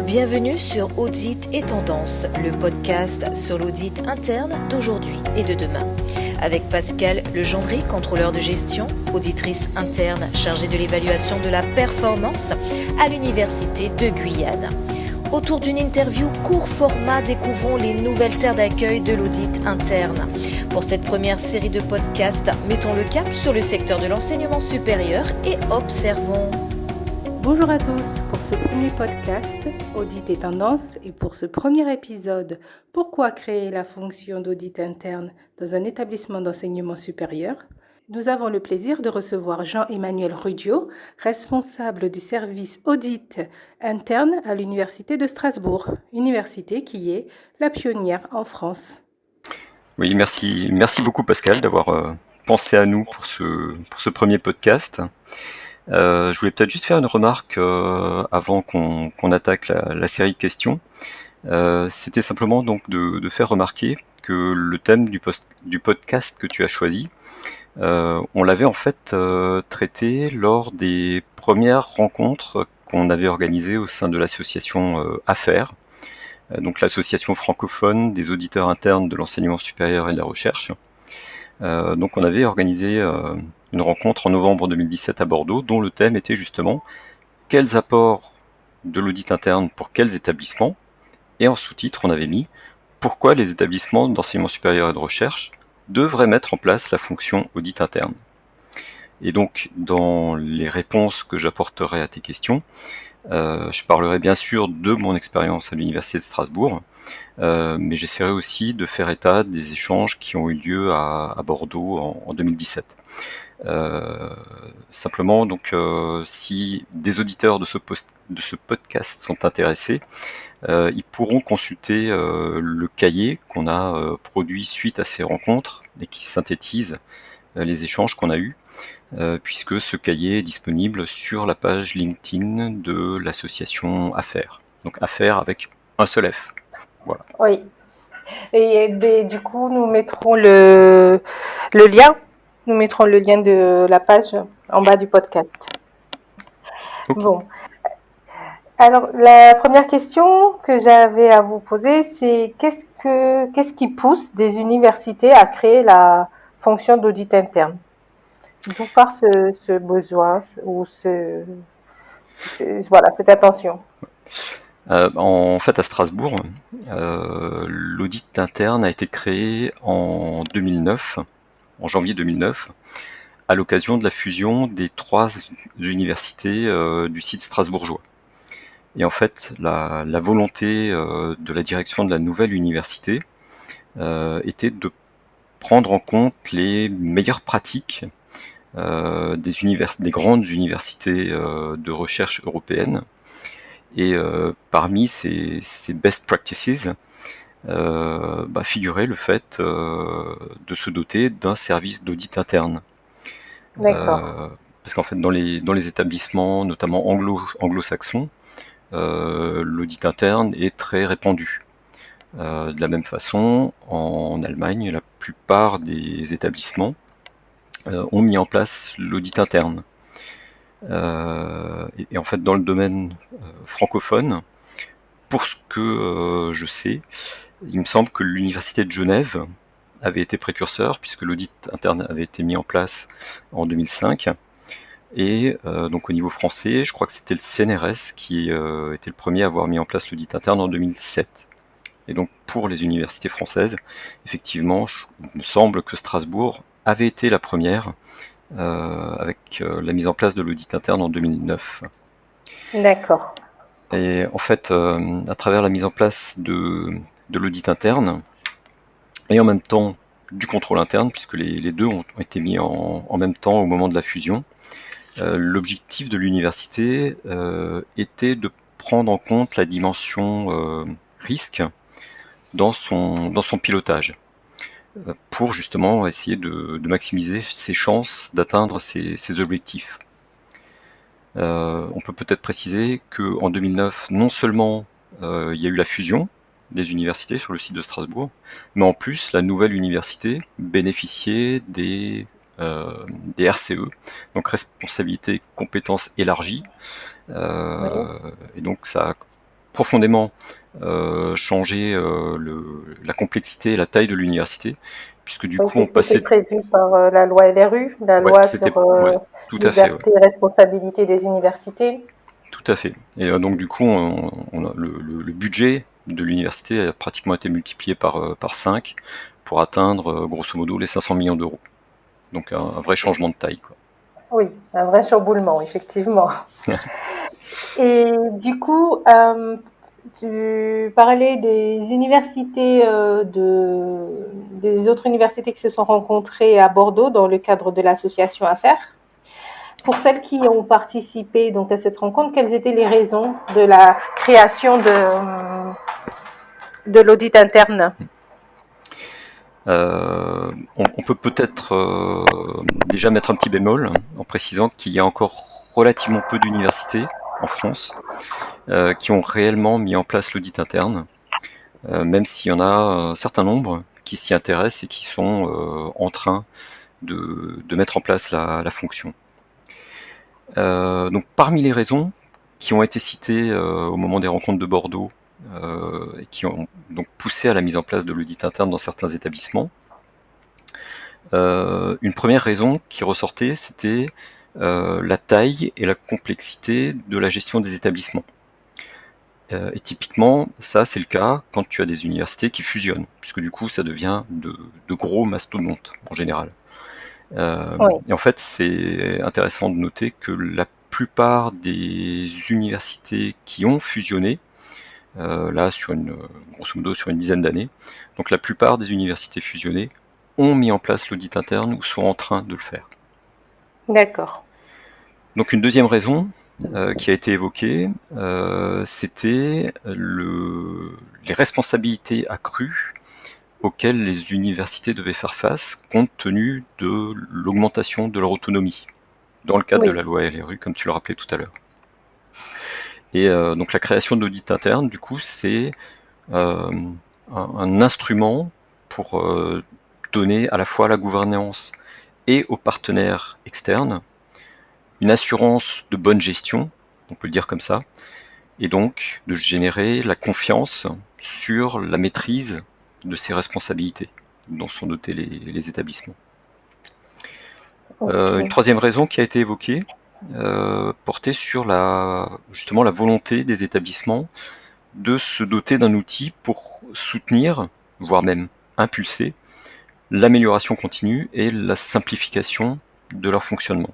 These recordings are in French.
Bienvenue sur Audit et Tendance, le podcast sur l'audit interne d'aujourd'hui et de demain. Avec Pascal Legendry, contrôleur de gestion, auditrice interne chargée de l'évaluation de la performance à l'Université de Guyane. Autour d'une interview court format, découvrons les nouvelles terres d'accueil de l'audit interne. Pour cette première série de podcasts, mettons le cap sur le secteur de l'enseignement supérieur et observons. Bonjour à tous, pour ce premier podcast, Audit et Tendance, et pour ce premier épisode, pourquoi créer la fonction d'audit interne dans un établissement d'enseignement supérieur, nous avons le plaisir de recevoir Jean-Emmanuel Rudio, responsable du service audit interne à l'Université de Strasbourg, université qui est la pionnière en France. Oui, merci beaucoup Pascal d'avoir pensé à nous pour ce premier podcast. Je voulais peut-être juste faire une remarque avant qu'on attaque la série de questions. C'était simplement donc de faire remarquer que le thème du podcast que tu as choisi, on l'avait en fait traité lors des premières rencontres qu'on avait organisées au sein de l'association Affaires, donc l'association francophone des auditeurs internes de l'enseignement supérieur et de la recherche. Donc on avait organisé une rencontre en novembre 2017 à Bordeaux, dont le thème était justement quels apports de l'audit interne pour quels établissements, et en sous-titre on avait mis pourquoi les établissements d'enseignement supérieur et de recherche devraient mettre en place la fonction audit interne. Et donc dans les réponses que j'apporterai à tes questions, je parlerai bien sûr de mon expérience à l'Université de Strasbourg, mais j'essaierai aussi de faire état des échanges qui ont eu lieu à Bordeaux en 2017. Simplement, donc, si des auditeurs de ce podcast sont intéressés, ils pourront consulter le cahier qu'on a produit suite à ces rencontres et qui synthétise les échanges qu'on a eus, puisque ce cahier est disponible sur la page LinkedIn de l'association Affaires. Donc Affaires avec un seul F. Voilà. Oui, et du coup, nous mettrons le lien. Nous mettrons le lien de la page en bas du podcast. Okay. Bon. Alors, la première question que j'avais à vous poser, c'est qu'est-ce qui pousse des universités à créer la fonction d'audit interne? D'où part ce besoin ou voilà, cette attention? En fait, à Strasbourg, l'audit interne a été créé en 2009, en janvier 2009, à l'occasion de la fusion des 3 universités du site strasbourgeois. Et en fait, la volonté de la direction de la nouvelle université était de prendre en compte les meilleures pratiques des grandes universités de recherche européennes. Et parmi ces best practices, figurait le fait de se doter d'un service d'audit interne. Parce qu'en fait, dans les établissements, notamment anglo-saxons, l'audit interne est très répandu. De la même façon, en Allemagne, la plupart des établissements ont mis en place l'audit interne. Et en fait, dans le domaine francophone, pour ce que je sais, il me semble que l'Université de Genève avait été précurseur, puisque l'audit interne avait été mis en place en 2005. Et donc au niveau français, je crois que c'était le CNRS qui était le premier à avoir mis en place l'audit interne en 2007. Et donc pour les universités françaises, effectivement, il me semble que Strasbourg avait été la première avec la mise en place de l'audit interne en 2009. D'accord. Et en fait, à travers la mise en place de l'audit interne, et en même temps du contrôle interne, puisque les deux ont été mis en même temps au moment de la fusion, l'objectif de l'université était de prendre en compte la dimension risque dans son pilotage, pour justement essayer de maximiser ses chances d'atteindre ses objectifs. On peut peut-être préciser qu'en 2009, non seulement il y a eu la fusion des universités sur le site de Strasbourg, mais en plus la nouvelle université bénéficiait des RCE, donc responsabilité compétences élargies, et donc ça a profondément changé la complexité et la taille de l'université, puisque du Oui, coup c'est on ce qui était passait. prévu par la loi LRU, la Ouais, loi c'était. sur Ouais, tout à fait. Ouais. liberté et responsabilité des universités. Tout à fait. Et donc du coup, le budget de l'université a pratiquement été multiplié par 5 pour atteindre grosso modo les 500 millions d'euros. Donc un vrai changement de taille, quoi. Oui, un vrai chamboulement, effectivement. Et du coup, tu parlais des universités, des autres universités qui se sont rencontrées à Bordeaux dans le cadre de l'association Affaires. Pour celles qui ont participé donc à cette rencontre, quelles étaient les raisons de la création de l'audit interne? On peut peut-être déjà mettre un petit bémol en précisant qu'il y a encore relativement peu d'universités en France qui ont réellement mis en place l'audit interne, même s'il y en a un certain nombre qui s'y intéressent et qui sont en train de mettre en place la fonction. Donc parmi les raisons qui ont été citées au moment des rencontres de Bordeaux et qui ont donc poussé à la mise en place de l'audit interne dans certains établissements, une première raison qui ressortait, c'était la taille et la complexité de la gestion des établissements. Et typiquement, ça c'est le cas quand tu as des universités qui fusionnent, puisque du coup ça devient de gros mastodontes en général. Oui, Et en fait, c'est intéressant de noter que la plupart des universités qui ont fusionné, là grosso modo sur une dizaine d'années, donc la plupart des universités fusionnées ont mis en place l'audit interne ou sont en train de le faire. d'accord. Donc une deuxième raison qui a été évoquée, c'était les responsabilités accrues auxquelles les universités devaient faire face compte tenu de l'augmentation de leur autonomie, dans le cadre de Oui, la loi LRU, comme tu le rappelais tout à l'heure. Et donc la création de l'audit interne, du coup, c'est un instrument pour donner à la fois à la gouvernance et aux partenaires externes une assurance de bonne gestion, on peut le dire comme ça, et donc de générer la confiance sur la maîtrise de ces responsabilités dont sont dotés les établissements. Une ok. troisième raison qui a été évoquée portait sur justement la volonté des établissements de se doter d'un outil pour soutenir, voire même impulser, l'amélioration continue et la simplification de leur fonctionnement.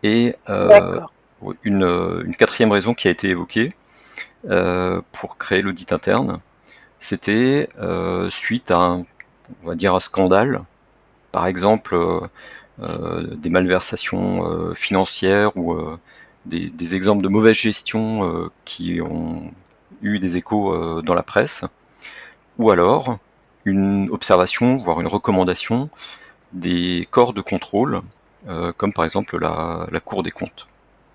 Et D'accord. une quatrième raison qui a été évoquée pour créer l'audit interne, c'était suite à on va dire un scandale, par exemple des malversations financières ou des exemples de mauvaise gestion qui ont eu des échos dans la presse, ou alors une observation, voire une recommandation des corps de contrôle, comme par exemple la Cour des comptes.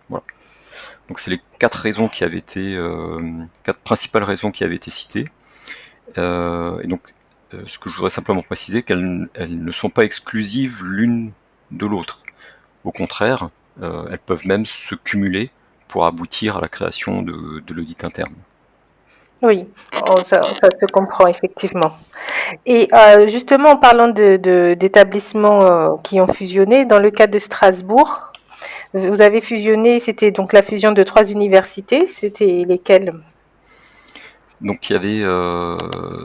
Voilà. Donc c'est les quatre principales raisons qui avaient été citées. Et donc ce que je voudrais simplement préciser, qu'elles ne sont pas exclusives l'une de l'autre. Au contraire, elles peuvent même se cumuler pour aboutir à la création de l'audit interne. Oui, ça se comprend effectivement. Et justement, en parlant d'établissements qui ont fusionné, dans le cas de Strasbourg, vous avez fusionné, c'était donc la fusion de 3 universités, c'était lesquelles? Donc il y avait,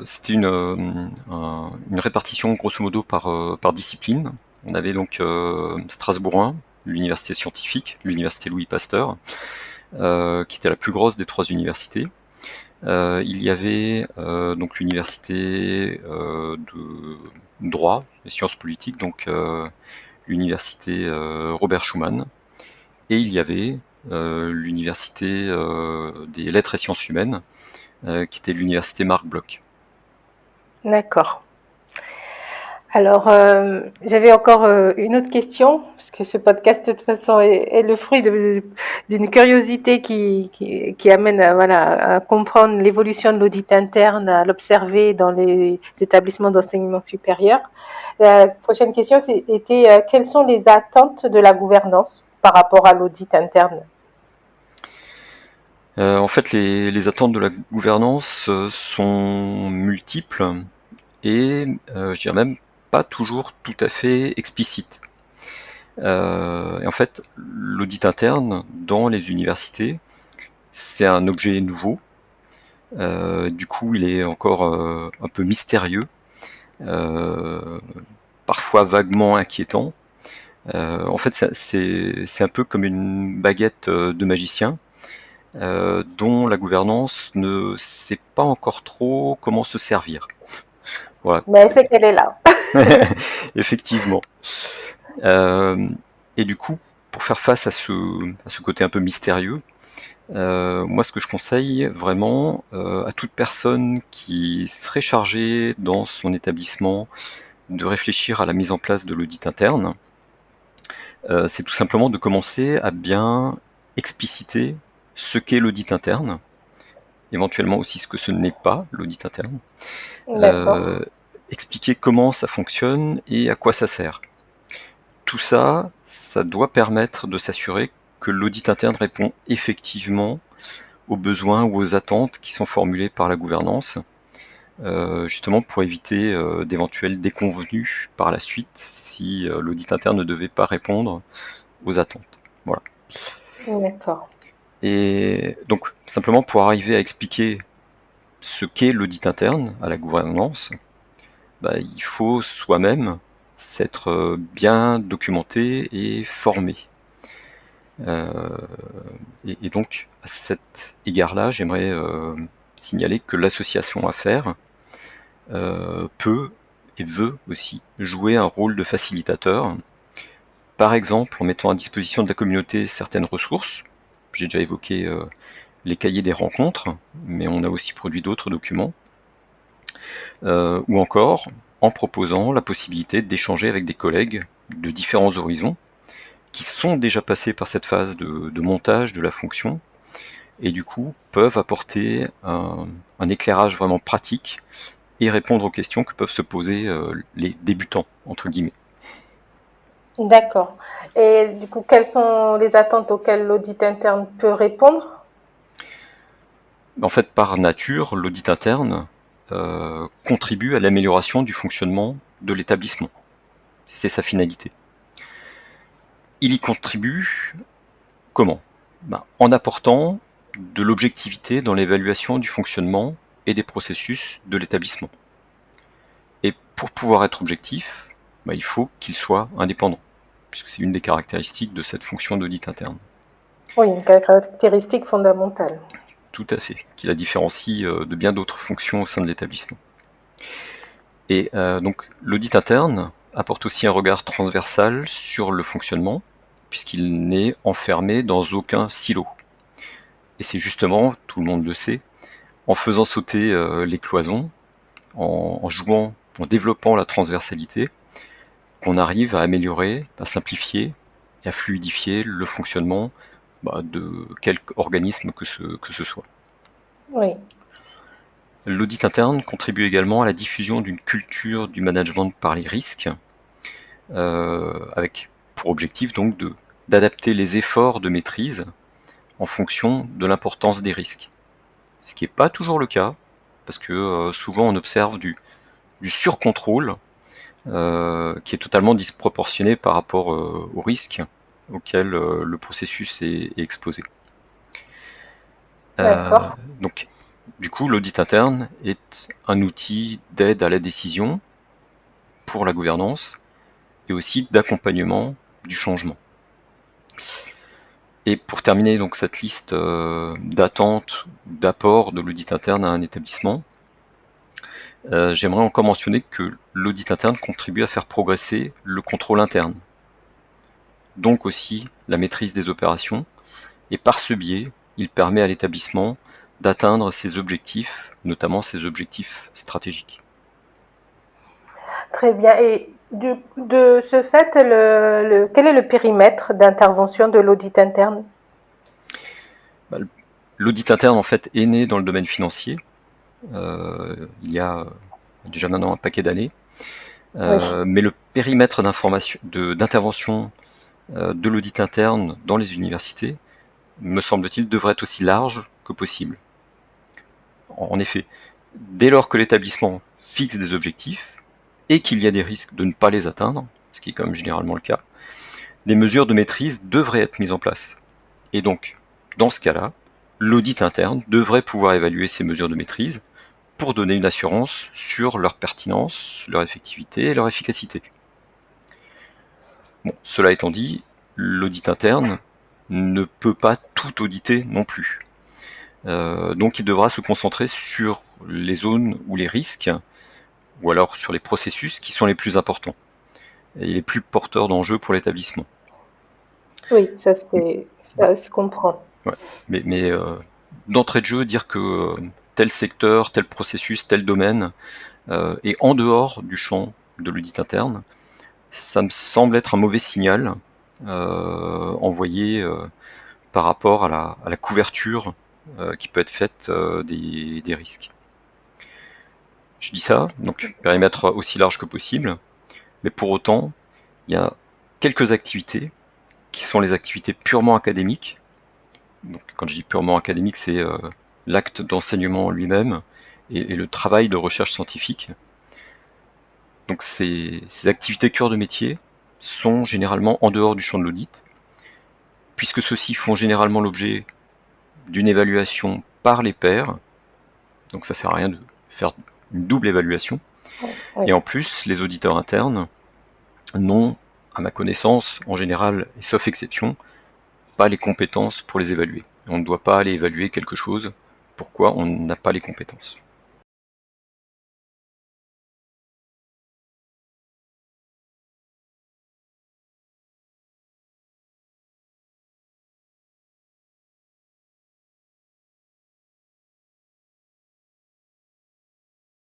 c'était une répartition grosso modo par discipline. On avait donc Strasbourg 1, l'université scientifique, l'université Louis Pasteur, qui était la plus grosse des 3 universités. Il y avait donc l'université de droit et sciences politiques, donc l'université Robert Schuman, et il y avait l'université des lettres et sciences humaines, qui était l'université Marc Bloch. D'accord. Alors, j'avais encore une autre question, parce que ce podcast, de toute façon, est le fruit d'une curiosité qui amène à comprendre l'évolution de l'audit interne, à l'observer dans les établissements d'enseignement supérieur. La prochaine question était quelles sont les attentes de la gouvernance par rapport à l'audit interne? En fait, les attentes de la gouvernance sont multiples et je dirais même pas toujours tout à fait explicites. Et en fait, l'audit interne dans les universités, c'est un objet nouveau. Du coup, il est encore un peu mystérieux, parfois vaguement inquiétant. En fait, c'est un peu comme une baguette de magicien, dont la gouvernance ne sait pas encore trop comment se servir. Voilà, Mais c'est qu'elle est là. effectivement. Euh, et du coup, pour faire face à ce côté un peu mystérieux, moi, ce que je conseille vraiment à toute personne qui serait chargée dans son établissement de réfléchir à la mise en place de l'audit interne, c'est tout simplement de commencer à bien expliciter ce qu'est l'audit interne, éventuellement aussi ce que ce n'est pas l'audit interne, D'accord. euh, expliquer comment ça fonctionne et à quoi ça sert. Tout ça, ça doit permettre de s'assurer que l'audit interne répond effectivement aux besoins ou aux attentes qui sont formulées par la gouvernance, justement pour éviter d'éventuelles déconvenues par la suite si l'audit interne ne devait pas répondre aux attentes. Voilà. D'accord. Et donc, simplement pour arriver à expliquer ce qu'est l'audit interne à la gouvernance, bah, il faut soi-même s'être bien documenté et formé. Euh, et donc, à cet égard-là, j'aimerais signaler que l'association Affaires peut et veut aussi jouer un rôle de facilitateur, par exemple en mettant à disposition de la communauté certaines ressources. J'ai déjà évoqué les cahiers des rencontres, mais on a aussi produit d'autres documents, ou encore en proposant la possibilité d'échanger avec des collègues de différents horizons qui sont déjà passés par cette phase de montage de la fonction et du coup peuvent apporter un éclairage vraiment pratique et répondre aux questions que peuvent se poser les débutants, entre guillemets. D'accord. Et du coup, quelles sont les attentes auxquelles l'audit interne peut répondre? En fait, par nature, l'audit interne contribue à l'amélioration du fonctionnement de l'établissement. C'est sa finalité. Il y contribue comment? En apportant de l'objectivité dans l'évaluation du fonctionnement et des processus de l'établissement. Et pour pouvoir être objectif, il faut qu'il soit indépendant, puisque c'est une des caractéristiques de cette fonction d'audit interne. Oui, une caractéristique fondamentale. Tout à fait, qui la différencie de bien d'autres fonctions au sein de l'établissement. Et donc l'audit interne apporte aussi un regard transversal sur le fonctionnement, puisqu'il n'est enfermé dans aucun silo. Et c'est justement, tout le monde le sait, en faisant sauter les cloisons, en jouant, en développant la transversalité, qu'on arrive à améliorer, à simplifier et à fluidifier le fonctionnement de quelque organisme que ce soit. Oui. L'audit interne contribue également à la diffusion d'une culture du management par les risques, avec pour objectif donc d'adapter les efforts de maîtrise en fonction de l'importance des risques. Ce qui n'est pas toujours le cas, parce que souvent on observe du surcontrôle qui est totalement disproportionné par rapport aux risques auxquels le processus est exposé. D'accord. Donc, du coup, l'audit interne est un outil d'aide à la décision pour la gouvernance et aussi d'accompagnement du changement. Et pour terminer donc cette liste d'attentes, d'apports de l'audit interne à un établissement, j'aimerais encore mentionner que l'audit interne contribue à faire progresser le contrôle interne, donc aussi la maîtrise des opérations, et par ce biais, il permet à l'établissement d'atteindre ses objectifs, notamment ses objectifs stratégiques. Très bien. Et de ce fait, quel est le périmètre d'intervention de l'audit interne? L'audit interne en fait est né dans le domaine financier, il y a déjà maintenant un paquet d'années, Oui. mais le périmètre d'intervention de l'audit interne dans les universités me semble-t-il, devrait être aussi large que possible. En effet, dès lors que l'établissement fixe des objectifs et qu'il y a des risques de ne pas les atteindre, ce qui est quand même généralement le cas, des mesures de maîtrise devraient être mises en place. Et donc, dans ce cas-là, l'audit interne devrait pouvoir évaluer ces mesures de maîtrise pour donner une assurance sur leur pertinence, leur effectivité et leur efficacité. Bon, cela étant dit, l'audit interne ne peut pas tout auditer non plus. Donc il devra se concentrer sur les zones ou les risques, ou alors sur les processus qui sont les plus importants et les plus porteurs d'enjeux pour l'établissement. Oui, ça se comprend. Ouais. Mais d'entrée de jeu, dire que tel secteur, tel processus, tel domaine est en dehors du champ de l'audit interne, ça me semble être un mauvais signal envoyé par rapport à la couverture qui peut être faite des risques. Je dis ça, donc périmètre aussi large que possible, mais pour autant, il y a quelques activités qui sont les activités purement académiques. Donc, quand je dis purement académique, c'est l'acte d'enseignement lui-même et le travail de recherche scientifique. Donc ces activités cœur de métier sont généralement en dehors du champ de l'audit, puisque ceux-ci font généralement l'objet d'une évaluation par les pairs, donc ça sert à rien de faire une double évaluation. Oui. Et en plus, les auditeurs internes n'ont, à ma connaissance, en général, et sauf exception, pas les compétences pour les évaluer. On ne doit pas aller évaluer quelque chose pourquoi on n'a pas les compétences.